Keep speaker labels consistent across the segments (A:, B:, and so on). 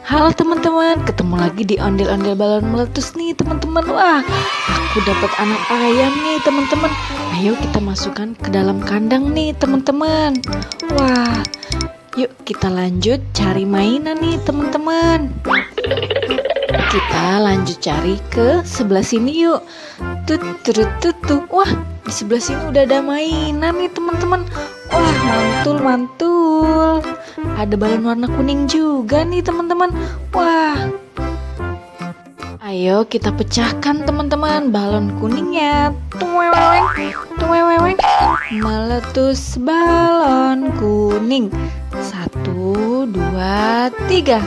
A: Halo teman-teman, ketemu lagi di ondel-ondel balon meletus nih teman-teman. Wah, aku dapat anak ayam nih teman-teman. Ayo kita masukkan ke dalam kandang nih teman-teman. Wah, yuk kita lanjut cari mainan nih teman-teman. Kita lanjut cari ke sebelah sini yuk. Tut. Wah, di sebelah sini udah ada mainan nih teman-teman. Wah, mantul. Ada balon warna kuning juga nih teman-teman. Wah. Ayo kita pecahkan teman-teman balon kuningnya. Tuweweng. Meletus balon kuning. 1, 2, 3.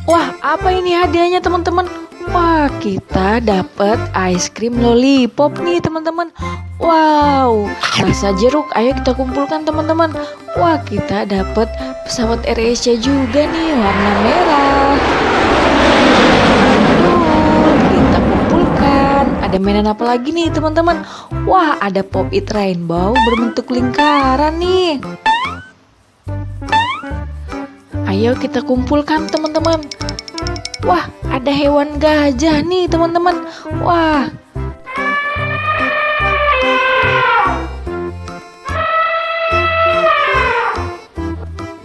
A: Wah, apa ini hadiahnya teman-teman? Wah, kita dapat ice cream lollipop nih teman-teman. Wow, rasa jeruk. Ayo kita kumpulkan teman-teman. Wah, kita dapat pesawat AirAsia juga nih warna merah. Kita kumpulkan. Ada mainan apa lagi nih teman-teman? Wah, ada Pop It Rainbow berbentuk lingkaran nih. Ayo kita kumpulkan teman-teman. Wah, ada hewan gajah nih teman-teman. Wah.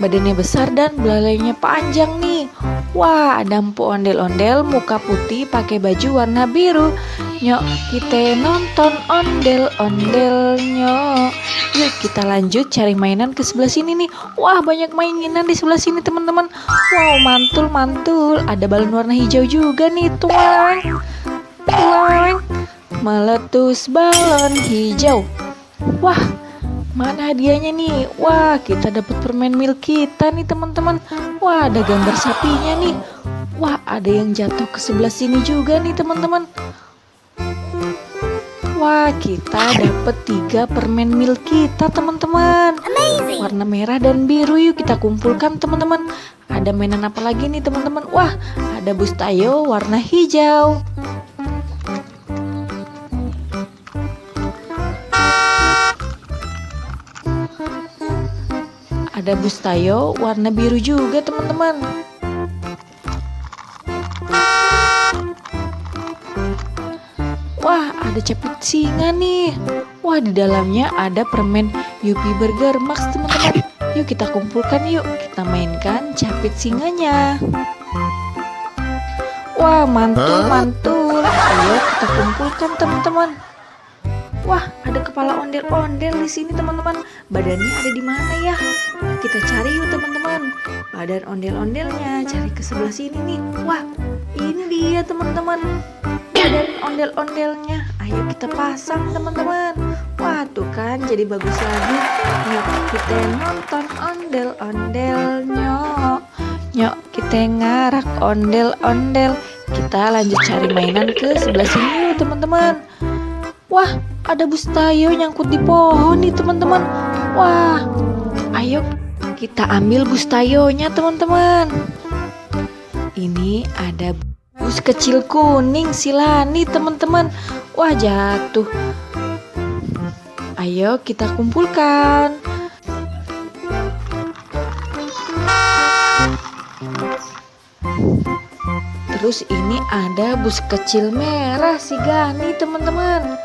A: Badannya besar dan belalainya panjang nih. Wah, ada empu ondel-ondel muka putih pakai baju warna biru. Nyok, kita nonton ondel-ondelnya. Yuk kita lanjut cari mainan ke sebelah sini nih. Wah, banyak mainan di sebelah sini teman-teman. Wow, mantul. Ada balon warna hijau juga nih. Tuang. Meletus balon hijau. Wah, mana hadiahnya nih? Wah, kita dapat permen milk kita nih teman-teman. Wah, ada gambar sapinya nih. Wah, ada yang jatuh ke sebelah sini juga nih teman-teman. Wah, kita dapat 3 permen milk kita teman-teman. Warna merah dan biru. Yuk kita kumpulkan teman-teman. Ada mainan apa lagi nih teman-teman? Wah, ada bus Tayo warna hijau. Ada bus Tayo warna biru juga teman-teman. Wah, ada capit singa nih. Wah, di dalamnya ada permen Yupi Burger Max teman-teman. Yuk kita kumpulkan yuk. Kita mainkan capit singanya. Wah, mantul. Ayo kita kumpulkan teman-teman. Wah, ada kepala ondel-ondel di sini teman-teman. Badannya ada di mana ya? Kita cari yuk teman-teman. Badan ondel-ondelnya, cari ke sebelah sini nih. Wah, ini dia teman-teman. Badan ondel-ondelnya. Ayo kita pasang teman-teman. Wah, tuh kan jadi bagus lagi. Yuk kita nonton ondel-ondelnya. Yuk kita ngarak ondel-ondel. Kita lanjut cari mainan ke sebelah sini yuk teman-teman. Wah, ada bus Tayo nyangkut di pohon nih teman-teman. Wah, ayo kita ambil bus Tayonya teman-teman. Ini ada bus kecil kuning Silani teman-teman. Wah, jatuh. Ayo kita kumpulkan. Terus ini ada bus kecil merah si Gani teman-teman.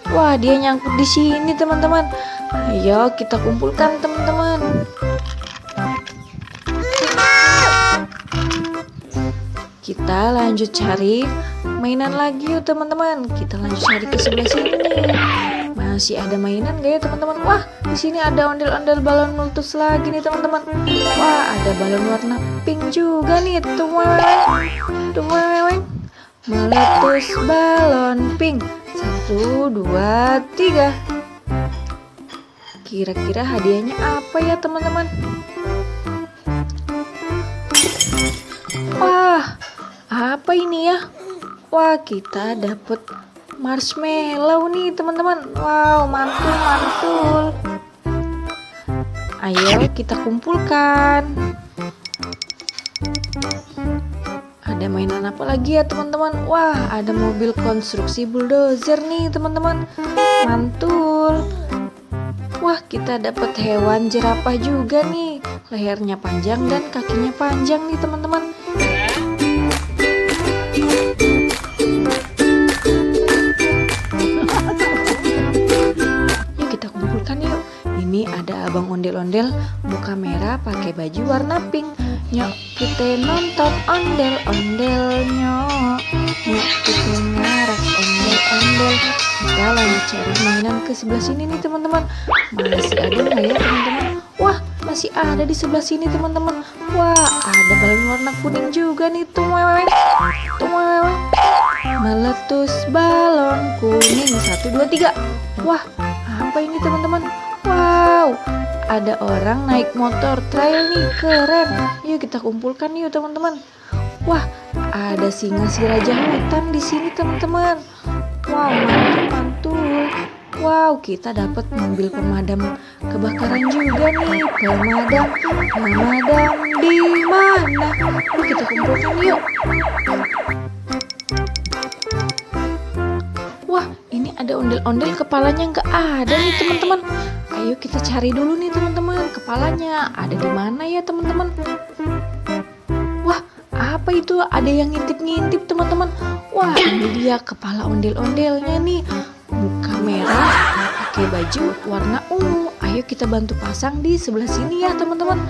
A: Wah, dia nyangkut di sini teman-teman. Ayo kita kumpulkan teman-teman. Kita lanjut cari mainan lagi yuk teman-teman. Kita lanjut cari ke sebelah sini nih. Masih ada mainan gak ya teman-teman? Wah, di sini ada ondel-ondel balon meletus lagi nih teman-teman. Wah, ada balon warna pink juga nih. Tuweweng. Meletus balon pink. 1, 2, 3. Kira-kira hadiahnya apa ya teman-teman? Wah, apa ini ya? Wah, kita dapat marshmallow nih teman-teman. Wow, mantul. Ayo kita kumpulkan. Ada mainan apa lagi ya teman-teman? Wah, ada mobil konstruksi bulldozer nih teman-teman. Mantul. Wah, kita dapat hewan jerapah juga nih. lehernya panjang dan kakinya panjang nih teman-teman. Yuk kita kumpulkan yuk. Ini ada abang ondel-ondel muka merah pakai baju warna pink. Nyok kita nonton ondel-ondelnya. Nyok kita ngarak ondel-ondel. Kita lanjut cari mainan ke sebelah sini nih teman-teman. Masih ada nggak ya teman-teman? Wah, masih ada di sebelah sini teman-teman. Wah, ada balon warna kuning juga nih tuh mewek. Meletus balon kuning 1, 2, 3. Wah, apa ini teman-teman? Wow, ada orang naik motor trail nih, keren. Yuk kita kumpulkan yuk teman-teman. Wah, ada singa si raja hutan di sini teman-teman. Wow, mantul. Wow, kita dapat mobil pemadam kebakaran juga nih. Pemadam di mana? Yuk kita kumpulkan yuk. Wah, ini ada ondel-ondel kepalanya nggak ada nih teman-teman. Ayo kita cari dulu nih teman-teman, kepalanya ada di mana ya teman-teman? Wah, apa itu? Ada yang ngintip-ngintip teman-teman. Wah, ini dia kepala ondel-ondelnya nih. Muka merah, pakai baju warna ungu. Ayo kita bantu pasang di sebelah sini ya teman-teman.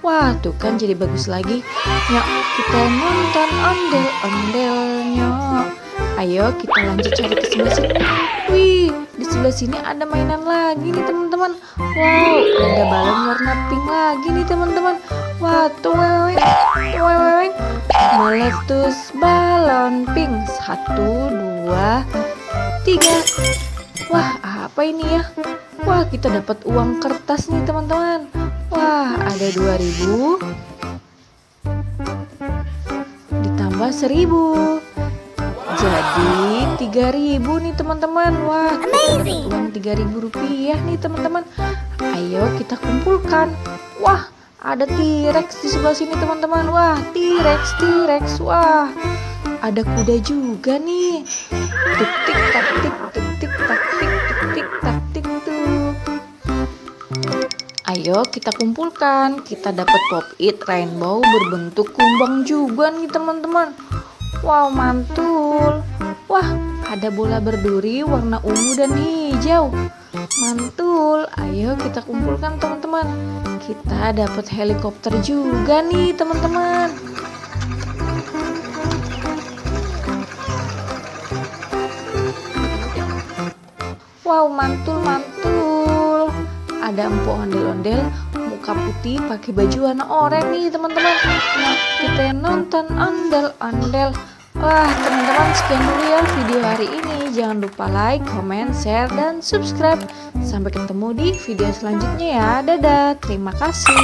A: Wah, tuh kan jadi bagus lagi. Yuk kita nonton ondel-ondelnya. Ayo kita lanjut cari ke sebelah sini. Wih, di sebelah sini ada mainan lagi nih teman-teman. Wow, ada balon warna pink lagi nih teman-teman. Wah, tuh meletus balon pink 1, 2, 3. Wah, apa ini ya? Wah, kita dapat uang kertas nih teman-teman. Wah, ada 2.000 ditambah 1.000. Jadi 3.000 nih teman-teman. Wah, kita dapat uang 3.000 rupiah nih teman-teman. Ayo kita kumpulkan. Wah, ada T-Rex di sebelah sini teman-teman. Wah, T-Rex. Wah, ada kuda juga nih. Tik tak tik tuh. Ayo kita kumpulkan. Kita dapat pop-it rainbow berbentuk kumbang juga nih teman-teman. Wow, mantul. Wah, ada bola berduri warna ungu dan hijau. Mantul. Ayo kita kumpulkan teman-teman. Kita dapat helikopter juga nih teman-teman. Wow, mantul. Ada empuk ondel-ondel muka putih pakai baju warna oranye nih teman-teman. Nah, kita nonton ondel-ondel. Wah teman-teman, sekian dulu ya video hari ini. Jangan lupa like, comment, share, dan subscribe. Sampai ketemu di video selanjutnya ya. Dadah, terima kasih.